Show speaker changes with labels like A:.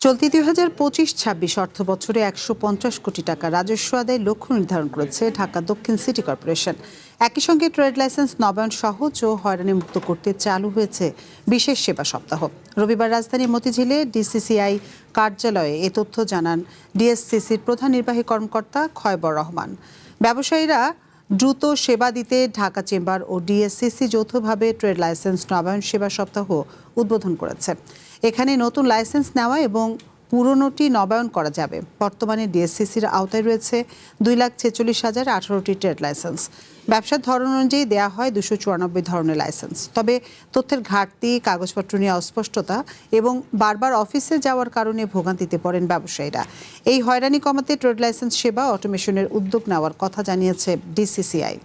A: চলতি ২০২৫-২৬ অর্থ বছরে ১৫০ কোটি টাকা রাজস্ব আদায়ের লক্ষ্য নির্ধারণ করেছে ঢাকা দক্ষিণ সিটি কর্পোরেশন। একই সঙ্গে ট্রেড লাইসেন্স নবায়ন সহজ ও হয়রানিমুক্ত করতে চালু হয়েছে বিশেষ সেবা সপ্তাহ। রবিবার রাজধানীর মতিঝিলে ডিসিসিআই কার্যালয়ে এ তথ্য জানান ডিএসসিসির প্রধান নির্বাহী কর্মকর্তা খয়বর রহমান। ব্যবসায়ীরা দ্রুত সেবা দিতে ঢাকা চেম্বার ও ডিএসসিসি যৌথভাবে ট্রেড লাইসেন্স নবায়ন সেবা সপ্তাহ উদ্বোধন করেছে। এখানে নতুন লাইসেন্স নেওয়া এবং পুরনোটি নবায়ন করা যাবে। বর্তমানে ডিএসসিসির আওতায় রয়েছে ২,৪৬,০১৮টি ট্রেড লাইসেন্স। ব্যবসার ধরন অনুযায়ী দেওয়া হয় ২৯৪ ধরনের লাইসেন্স। তবে তথ্যের ঘাটতি, কাগজপত্র নিয়ে অস্পষ্টতা এবং বারবার অফিসে যাওয়ার কারণে ভোগান্তিতে পড়েন ব্যবসায়ীরা। এই হয়রানি কমাতে ট্রেড লাইসেন্স সেবা অটোমেশনের উদ্যোগ নেওয়ার কথা জানিয়েছে ডিসিসিআই।